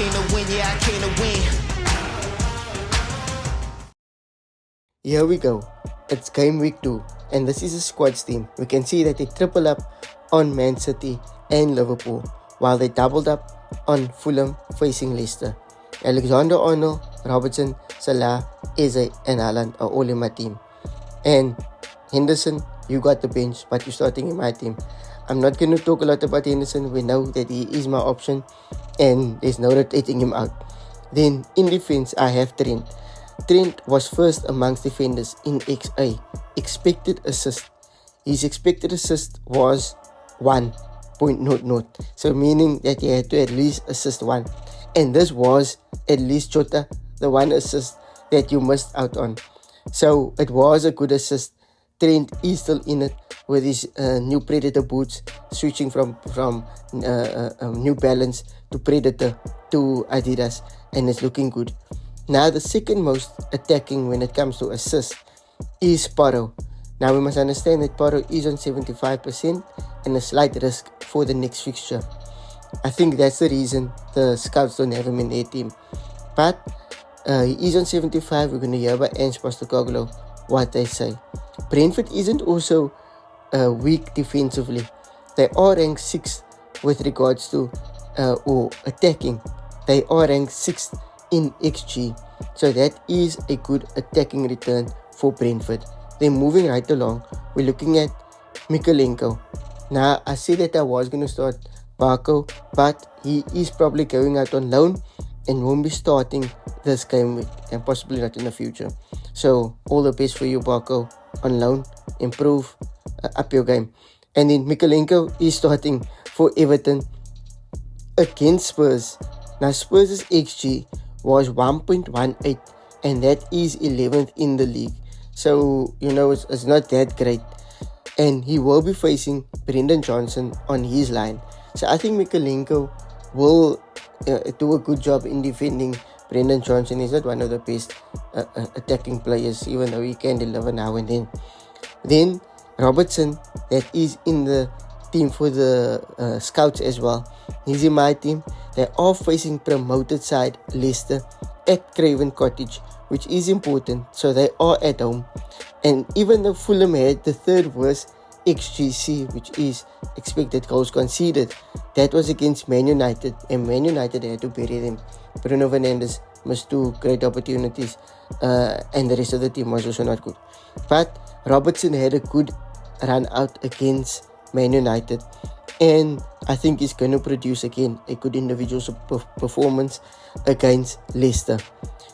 came to win, yeah, I came to win. Here we go. It's game week 2 and this is a squads team. We can see that they triple up on Man City and Liverpool while they doubled up on Fulham facing Leicester. Alexander-Arnold, Robertson, Salah, Eze and Haaland are all in my team. And Henderson, you got the bench, but you're starting in my team. I'm not going to talk a lot about Henderson. We know that he is my option and there's no rotating him out. Then in defense, I have Trent. Trent was first amongst defenders in XA. Expected assist. His expected assist was 1.00. So meaning that he had to at least assist 1. And this was at least Jota, the 1 assist that you missed out on. So it was a good assist. Trent is still in it with his new Predator boots, switching from New Balance to Predator to Adidas, and it's looking good. Now the second most attacking when it comes to assists is Pedro. Now we must understand that Pedro is on 75% and a slight risk for the next fixture. I think that's the reason the scouts don't have him in their team. But he is on 75. We're going to hear by Ange Postecoglou what they say. Brentford isn't also weak defensively. They are ranked 6th with regards to or attacking. They are ranked 6th in XG. So that is a good attacking return for Brentford. Then moving right along, we're looking at Mykolenko. Now I said that I was going to start Barco, but he is probably going out on loan and won't be starting this game week and possibly not in the future. So all the best for you, Barco, on loan. Improve, up your game. And then Mykolenko is starting for Everton against Spurs. Now Spurs' XG was 1.18 and that is 11th in the league. So, you know, it's not that great. And he will be facing Brendan Johnson on his line. So I think Mykolenko will do a good job in defending Brendan Johnson. He's not one of the best attacking players, even though he can deliver now and then. Then Robertson, that is in the team for the scouts as well. He's in my team. They are facing promoted side Leicester at Craven Cottage, which is important. So they are at home. And even though Fulham had the third worst XGC, which is expected goals conceded, that was against Man United, and Man United had to bury them. Bruno Fernandes missed 2 great opportunities, and the rest of the team was also not good. But Robertson had a good run out against Man United, and I think he's going to produce again a good individual performance against Leicester.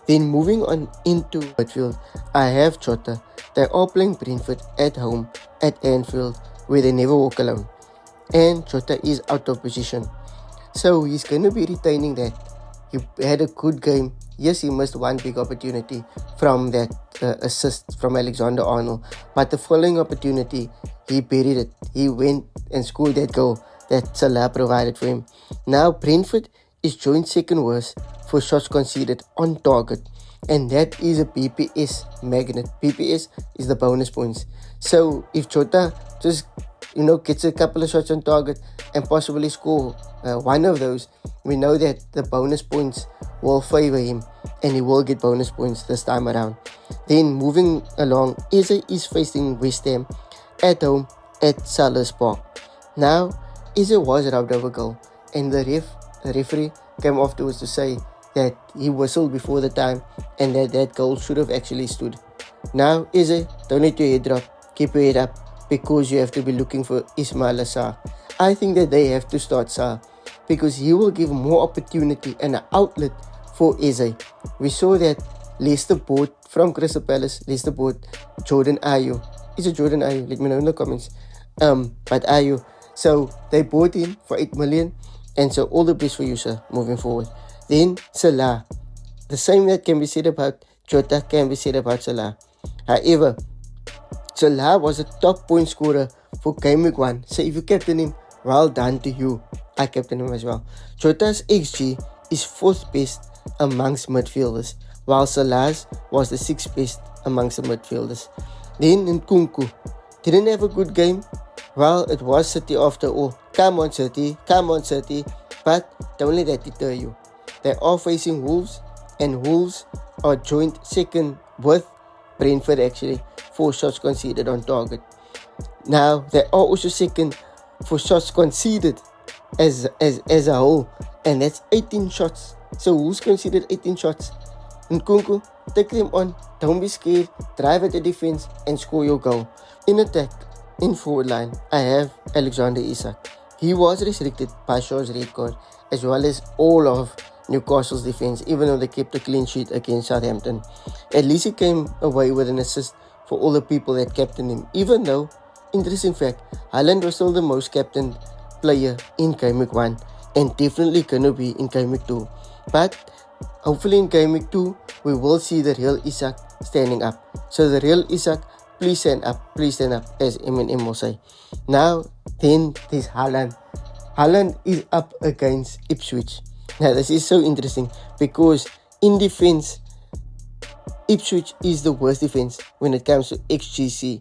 Then moving on into midfield, I have Jota. They are playing Brentford at home at Anfield, where they never walk alone. And Jota is out of position. So he's going to be retaining that. He had a good game. Yes, he missed 1 big opportunity from that assist from Alexander-Arnold. But the following opportunity, he buried it. He went and scored that goal that Salah provided for him. Now Brentford is joint second worst for shots conceded on target, and that is a PPS magnet. PPS is the bonus points. So if Jota just gets a couple of shots on target and possibly score one of those, we know that the bonus points will favor him and he will get bonus points this time around. Then moving along, Eze is facing West Ham at home at Selhurst Park. Now Eze was robbed of a goal, and the referee came afterwards to say that he whistled before the time and that goal should have actually stood. Now Eze, don't let your head drop. Keep your head up, because you have to be looking for Ismail Assar. I think that they have to start Sarr, because he will give more opportunity and an outlet for Eze. We saw that Leicester bought from Crystal Palace. Leicester bought Jordan Ayew. Is it Jordan Ayew? Let me know in the comments. But Ayew. So they bought him for 8 million. And so all the best for you, sir, moving forward. Then Salah. The same that can be said about Jota can be said about Salah. However, Salah was a top point scorer for Gameweek 1. So if you captain him, well done to you. I captain him as well. Jota's XG is 4th best amongst midfielders, while Salah's was the 6th best amongst the midfielders. Then Nkunku didn't have a good game. Well, it was City after all. Come on City, but don't let that deter you. They are facing Wolves, and Wolves are joint second with Brentford actually for shots conceded on target. Now they are also second for shots conceded as a whole, and that's 18 shots. So Wolves conceded 18 shots. Nkunku, take them on, don't be scared, drive at the defense and score your goal. In attack, in forward line, I have Alexander-Isak. He was restricted by Shaw's red card, as well as all of Newcastle's defense, even though they kept a clean sheet against Southampton. At least he came away with an assist for all the people that captained him, even though, interesting fact, Haaland was still the most captained player in Gameweek 1 and definitely gonna be in Gameweek 2. But hopefully in Gameweek 2, we will see the real Isak standing up. So the real Isak, please stand up, as M&M will say. Now, then there's Haaland. Haaland is up against Ipswich. Now this is so interesting because in defense, Ipswich is the worst defense when it comes to XGC.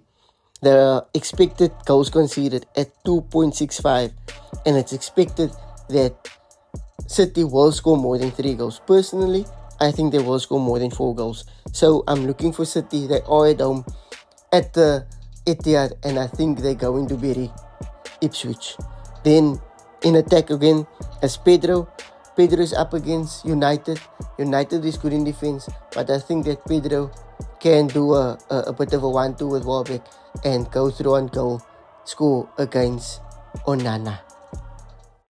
The expected goals conceded at 2.65, and it's expected that City will score more than 3 goals. Personally, I think they will score more than 4 goals. So I'm looking for City. They are at home at the Etihad, and I think they're going to bury Ipswich. Then in attack again as Pedro. Pedro is up against United. United is good in defense, but I think that Pedro can do a bit of a 1-2 with Warbeck and go through on goal, score against Onana.